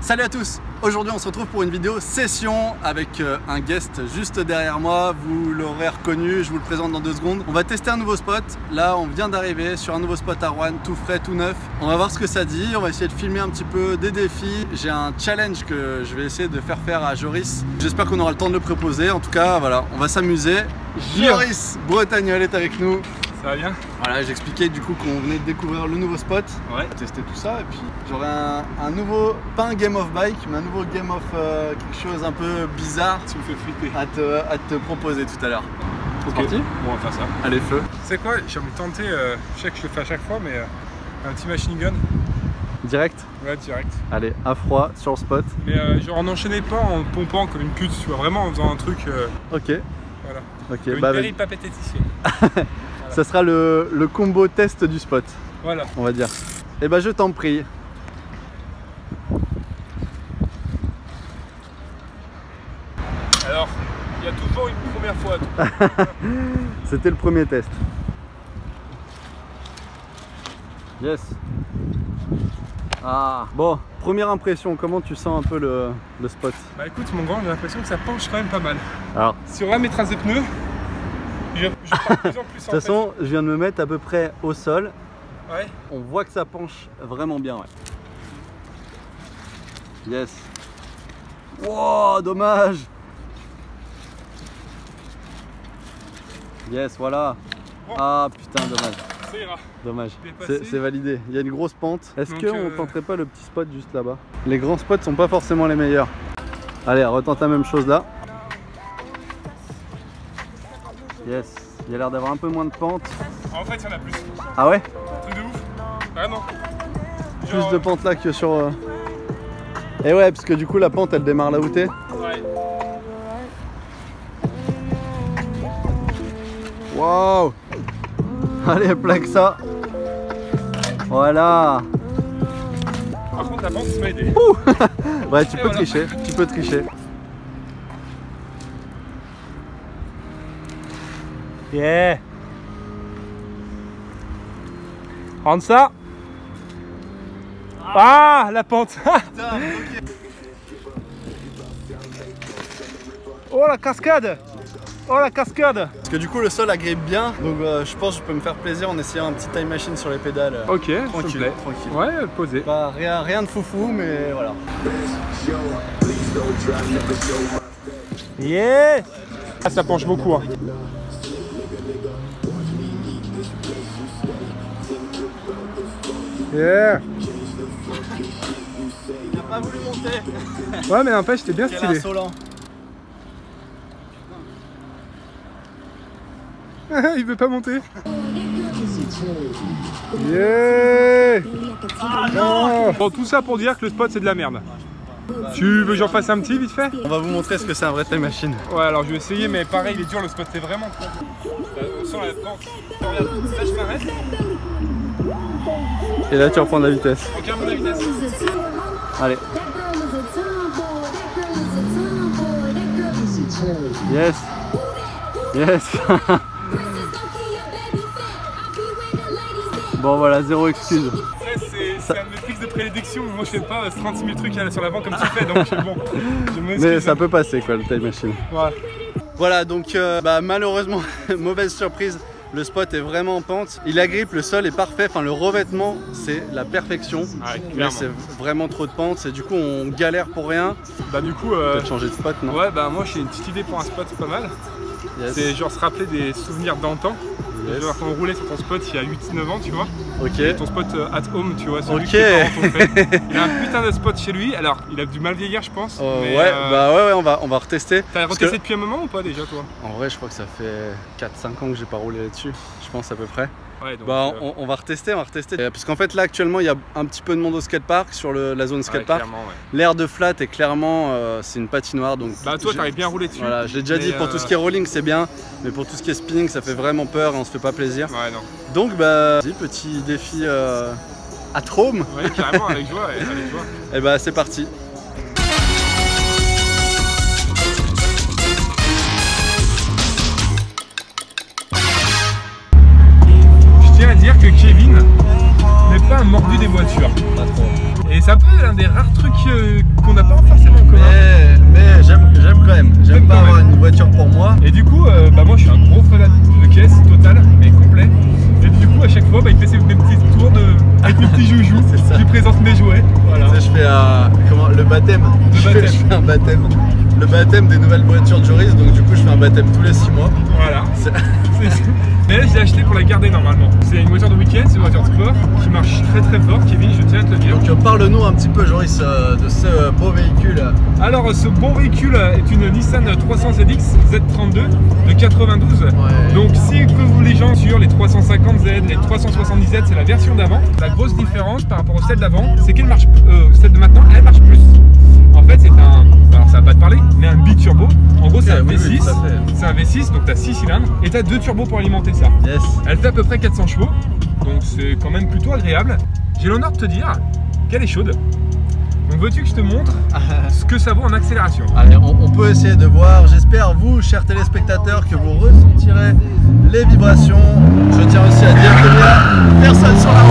Salut à tous! Aujourd'hui on se retrouve pour une vidéo session avec un guest juste derrière moi. Vous l'aurez reconnu, je vous le présente dans 2 secondes. On va tester un nouveau spot. Là on vient d'arriver sur un nouveau spot à Rouen, tout frais, tout neuf. On va voir ce que ça dit, on va essayer de filmer un petit peu des défis. J'ai un challenge que je vais essayer de faire à Joris. J'espère qu'on aura le temps de le proposer. En tout cas voilà, on va s'amuser. Joris Bretagnol est avec nous. Ça va bien? Voilà, j'expliquais du coup qu'on venait de découvrir le nouveau spot, ouais. On va tester tout ça et puis j'aurai un nouveau, pas un game of bike, mais un nouveau game of quelque chose un peu bizarre. Tu me fais flipper. À te proposer tout à l'heure. C'est parti? Bon, on va faire ça. Allez, feu. Tu sais quoi, j'ai envie de tenter, je sais que je le fais à chaque fois, mais un petit machine gun. Direct? Ouais, direct. Allez, à froid sur le spot. Mais genre en enchaînait pas en pompant comme une pute, tu vois, vraiment en faisant un truc. Ok. Voilà. Ok, comme bah, une péripatéticienne. voilà. Ça sera le combo test du spot. Voilà. On va dire. Et bah je t'en prie. Alors, il y a toujours une première fois. C'était le premier test. Yes. Ah, bon, première impression, comment tu sens un peu le spot? Bah écoute mon grand, j'ai l'impression que ça penche quand même pas mal. Alors, sur là mes traces de pneus, je prends de plus en plus en de toute façon, je viens de me mettre à peu près au sol. Ouais. On voit que ça penche vraiment bien, ouais. Yes. Wow, dommage. Yes, voilà. Bon. Ah putain, dommage. Ça ira. Dommage. C'est validé. Il y a une grosse pente. Est-ce qu'on tenterait pas le petit spot juste là-bas? Les grands spots sont pas forcément les meilleurs. Allez, retente la même chose là. Yes. Il y a l'air d'avoir un peu moins de pente. En fait, il y en a plus. Ah ouais? Truc de ouf. Vraiment. Plus de pente là que sur... Et ouais, parce que du coup la pente elle démarre là où t'es. Ouais. Waouh. Allez, plaque ça. Voilà. Par contre la pente ça m'a aidé. Ouais, tu peux tricher, tu peux tricher. Yeah. Rentre ça. Ah, la pente. Oh la cascade. Oh la cascade. Parce que du coup le sol agrippe bien, donc je pense que je peux me faire plaisir en essayant un petit time machine sur les pédales. Ok, tranquille, tranquille. Ouais, posé. Pas rien de foufou, mais voilà. Yeah. Ah, ça penche beaucoup. Hein. Yeah. Il n'a pas voulu monter. Ouais, mais n'empêche, c'était bien stylé. Insolent. Il veut pas monter. Yeah. Oh. Bon, tout ça pour dire que le spot c'est de la merde. Tu veux que j'en fasse un petit vite fait? On va vous montrer ce que c'est un vrai time machine. Ouais, alors je vais essayer, mais pareil, il est dur le spot, c'est vraiment cool. On sent la pente. Regarde, là je m'arrête. Et là tu reprends de la vitesse. Ok, un peu de la vitesse. Allez. Yes. Yes. Bon voilà, zéro excuse. C'est un de mes tricks de prédilection. Moi je fais pas 36 000 trucs sur l'avant comme tu fais, donc bon. Mais ça peut passer quoi, le time machine. Ouais. Voilà, donc malheureusement, mauvaise surprise. Le spot est vraiment en pente, il agrippe, le sol est parfait, enfin le revêtement c'est la perfection, mais c'est vraiment trop de pente et du coup on galère pour rien. Bah du coup, peut-être changer de spot, non? Ouais, bah moi j'ai une petite idée pour un spot pas mal. Yes. C'est genre se rappeler des souvenirs d'antan. Yes. Genre quand on roulait sur ton spot il y a 8-9 ans, tu vois. Ok. Et ton spot at home, tu vois, celui que tes parents t'ont fait. Il a un putain de spot chez lui, alors il a du mal vieillir je pense. Mais ouais, bah ouais, on va retester. T'as retesté depuis un moment ou pas déjà toi? En vrai je crois que ça fait 4-5 ans que j'ai pas roulé là-dessus, je pense à peu près. Ouais, donc, bah on va retester, parce qu'en fait là actuellement il y a un petit peu de monde au skatepark sur la zone skatepark. Ouais, l'air de flat est clairement c'est une patinoire, donc bah toi t'arrives bien à rouler dessus. Voilà, je l'ai déjà dit, pour tout ce qui est rolling c'est bien, mais pour tout ce qui est spinning ça fait vraiment peur et on se fait pas plaisir. Ouais, non. Donc bah petit défi à Trôme. Ouais, carrément, avec joie, avec joie. Et bah c'est parti. Je tiens à dire que Kevin n'est pas un mordu des voitures. Pas trop. Et c'est un peu l'un des rares trucs qu'on n'a pas forcément en commun. Mais j'aime quand même. J'aime pas avoir une voiture pour moi. Et du coup, bah moi je suis un gros fan de caisse total, mais complet. Et du coup, à chaque fois, bah, il fait ses petits tours avec mes petits joujoux. Je lui présente mes jouets. Voilà. Tu sais, je fais le bâtème. Je fais un baptême. Le baptême des nouvelles voitures de Joris, donc du coup je fais un baptême tous les 6 mois. Voilà. Mais là je l'ai acheté pour la garder normalement. C'est une voiture de week-end, c'est une voiture de sport qui marche très très fort. Kevin, je tiens à te le dire. Donc parle-nous un petit peu Joris de ce beau véhicule. Alors ce beau véhicule est une Nissan 300ZX Z32 de 92. Ouais. Donc si que vous les gens sur les 350Z, les 370Z, c'est la version d'avant. La grosse différence par rapport au celle d'avant, c'est qu'elle marche, celle de maintenant, elle marche plus. En fait c'est un, alors ça va pas te parler, mais un biturbo. En gros c'est un V6, c'est un V6, donc tu as 6 cylindres et tu as 2 turbos pour alimenter ça. Yes. Elle fait à peu près 400 chevaux, donc c'est quand même plutôt agréable. J'ai l'honneur de te dire qu'elle est chaude. Donc veux-tu que je te montre ce que ça vaut en accélération? Allez, on peut essayer de voir. J'espère vous, chers téléspectateurs, que vous ressentirez les vibrations. Je tiens aussi à dire qu'il n'y a personne sur la route.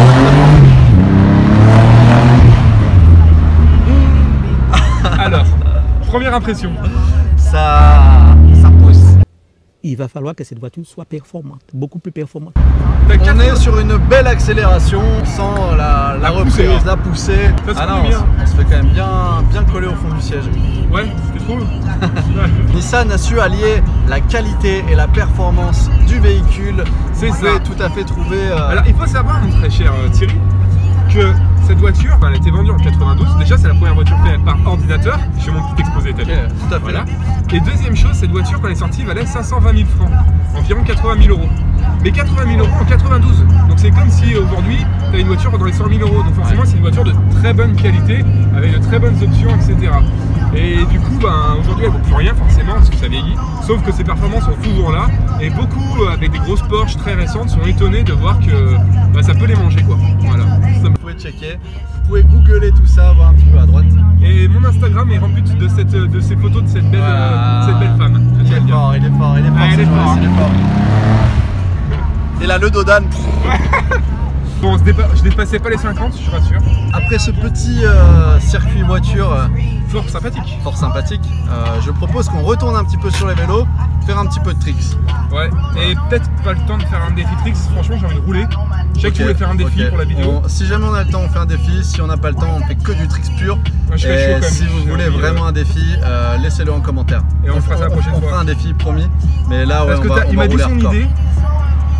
Alors, première impression. Ça pousse. Il va falloir que cette voiture soit performante, beaucoup plus performante. On est sur une belle accélération, sans la reprise, la poussée. Ah non, on se fait quand même bien coller au fond du siège. Ouais, tu trouves? Nissan a su allier la qualité et la performance du véhicule. C'est ça. Tout à fait trouvé. Alors il faut savoir, mon très cher Thierry, que cette voiture, elle a été vendue en 92. Déjà, c'est la première voiture faite par ordinateur. Je fais mon petit exposé, t'as vu. Tout à fait. Voilà. Et deuxième chose, cette voiture, quand elle est sortie, valait 520 000 francs, environ 80 000 euros. Mais 80 000 euros en 92. Donc c'est comme si aujourd'hui, tu as une voiture dans les 100 000 euros. Donc forcément, c'est une voiture de très bonne qualité, avec de très bonnes options, etc. Et du coup, aujourd'hui, elle ne vaut plus rien forcément parce que ça vieillit. Sauf que ses performances sont toujours là. Et beaucoup, avec des grosses Porsche très récentes, sont étonnés de voir que ça peut les manger, quoi. Voilà. Vous pouvez checker, vous pouvez googler tout ça, voir un petit peu à droite. Et mon Instagram est rempli de ces photos de cette belle femme. Il est fort. Et là, le Dodan. Bon, je dépassais pas les 50, je suis rassure. Après ce petit circuit voiture fort sympathique, je propose qu'on retourne un petit peu sur les vélos, faire un petit peu de tricks. Ouais, et peut-être pas le temps de faire un défi tricks, franchement j'ai envie de rouler. Je sais que tu voulais faire un défi pour la vidéo. Si jamais on a le temps, on fait un défi. Si on n'a pas le temps, on fait que du tricks pur. Moi, je serais chaud quand même. Si vous voulez vraiment un défi, laissez-le en commentaire. Et on fera ça la prochaine fois. On fera un défi, promis. Mais là, parce que il m'a dit son idée.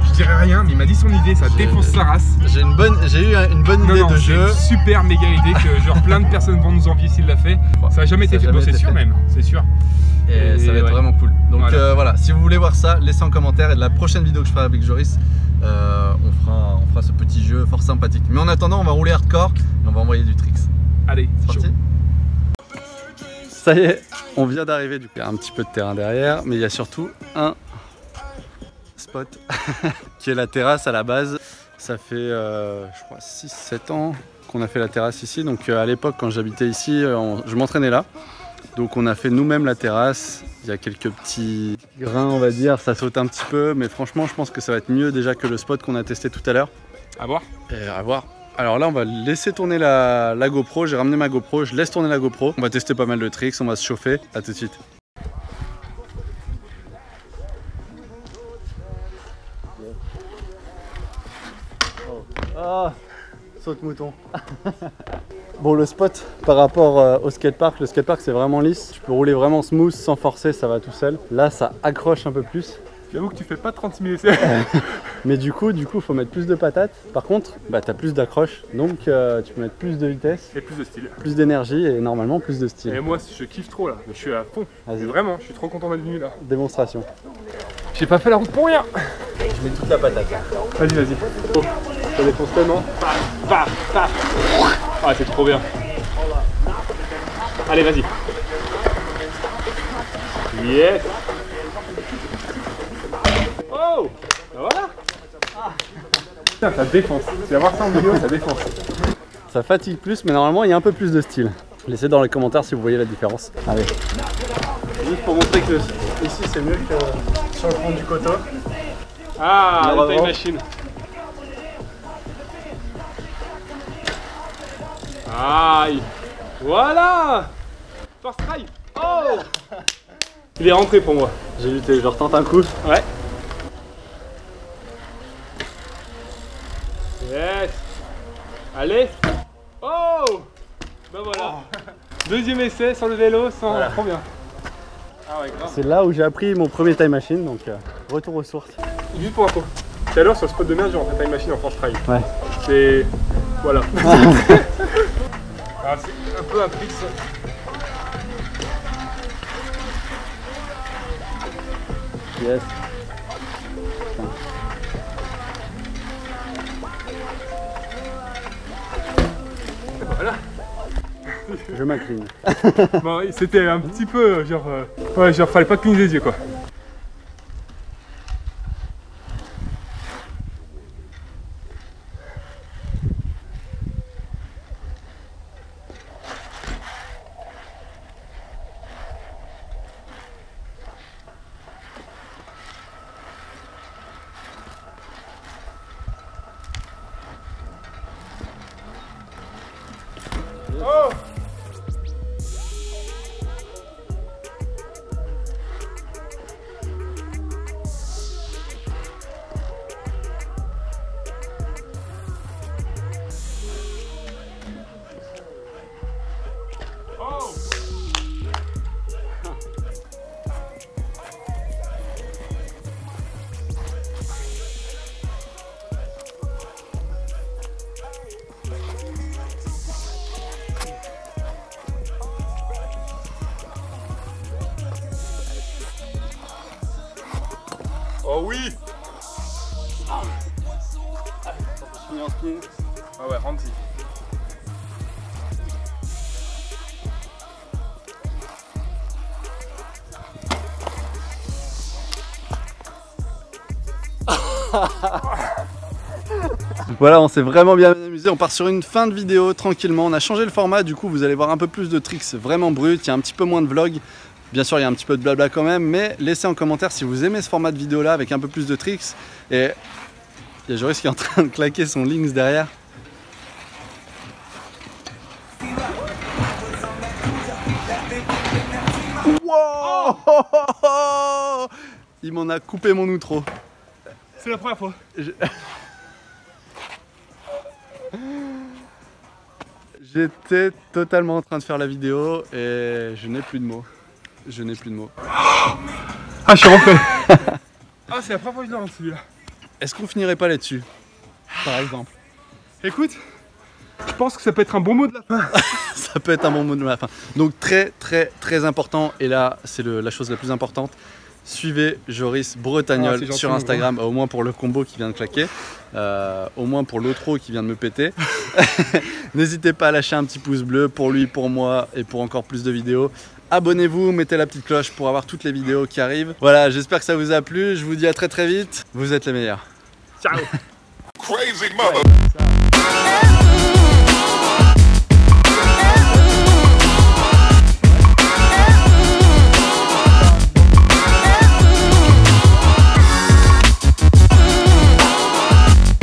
Je dirais rien, mais il m'a dit son idée, ça défonce sa race. J'ai eu une bonne idée de jeu. C'est une super méga idée que genre plein de personnes vont nous envier s'il l'a fait. Ça n'a jamais été fait, c'est sûr même, c'est sûr. Et ça va être vraiment cool. Donc voilà, si vous voulez voir ça, laissez en commentaire. Et de la prochaine vidéo que je ferai avec Joris, on fera ce petit jeu fort sympathique. Mais en attendant, on va rouler hardcore et on va envoyer du tricks. Allez, c'est parti. Ça y est, on vient d'arriver. Il y a un petit peu de terrain derrière, mais il y a surtout un spot qui est la terrasse à la base. Ça fait je crois 6-7 ans qu'on a fait la terrasse ici. Donc à l'époque quand j'habitais ici, je m'entraînais là. Donc on a fait nous-mêmes la terrasse. Il y a quelques petits grains on va dire, ça saute un petit peu. Mais franchement je pense que ça va être mieux déjà que le spot qu'on a testé tout à l'heure. À voir. Et à voir. Alors là on va laisser tourner la GoPro. J'ai ramené ma GoPro, je laisse tourner la GoPro. On va tester pas mal de tricks, on va se chauffer. A tout de suite. Ah, saute mouton. Bon, le spot par rapport au skatepark, le skatepark c'est vraiment lisse. Tu peux rouler vraiment smooth sans forcer, ça va tout seul. Là ça accroche un peu plus. J'avoue que tu fais pas 36 000 essais. Mais du coup faut mettre plus de patates. Par contre, t'as plus d'accroche, donc tu peux mettre plus de vitesse. Et plus de style. Plus d'énergie et normalement plus de style. Et moi je kiffe trop là, je suis à fond. Vraiment, je suis trop content d'être venu là. Démonstration. J'ai pas fait la route pour rien. Je mets toute la patate. Vas-y. Oh, ça défonce tellement. Ah c'est trop bien. Allez vas-y. Yes. Oh, voilà. Putain, ça défonce. Tu vas voir ça en vidéo, ça défonce. Ça fatigue plus, mais normalement il y a un peu plus de style. Laissez dans les commentaires si vous voyez la différence. Allez. Juste pour montrer que ici c'est mieux que sur le fond du coteau. Ah, la taille machine. Aïe. Voilà. First try. Oh. Il est rentré pour moi. J'ai lutté, je retente un coup. Ouais. Yes. Allez. Oh. Ben voilà. Deuxième essai sur le vélo, sans voilà. Trop bien. Ah ouais, grave. C'est là où j'ai appris mon premier time machine, donc retour aux sources. Juste pour info. Tout à l'heure sur le spot de merde, j'ai rentré time machine en first try. Ouais. C'est... Voilà. Ah, c'est un peu un tricks. Yes. Voilà. Je m'incline. Bon, c'était un petit peu genre... ouais, genre fallait pas cligner les yeux quoi. Oh! Oh oui! Je finis en spin. Ah ouais, rentre-y. Voilà, on s'est vraiment bien amusé. On part sur une fin de vidéo tranquillement. On a changé le format, du coup vous allez voir un peu plus de tricks vraiment bruts. Il y a un petit peu moins de vlog. Bien sûr, il y a un petit peu de blabla quand même, mais laissez en commentaire si vous aimez ce format de vidéo là avec un peu plus de tricks. Et il y a Joris qui est en train de claquer son Lynx derrière. Wow! Il m'en a coupé mon outro. C'est la première fois. J'étais totalement en train de faire la vidéo et je n'ai plus de mots. Je n'ai plus de mots. Ah, je suis rentré. Ah, c'est la première fois que je le rentre celui-là. Est-ce qu'on finirait pas là-dessus, par exemple? Écoute, je pense que ça peut être un bon mot de la fin. Ça peut être un bon mot de la fin. Donc très important, et là c'est la chose la plus importante. Suivez Joris Bretagnol gentil, sur Instagram, au moins pour le combo qui vient de claquer, au moins pour l'outro qui vient de me péter. N'hésitez pas à lâcher un petit pouce bleu pour lui, pour moi et pour encore plus de vidéos. Abonnez-vous, mettez la petite cloche pour avoir toutes les vidéos qui arrivent. Voilà, j'espère que ça vous a plu. Je vous dis à très vite. Vous êtes les meilleurs. Ciao. Crazy mother.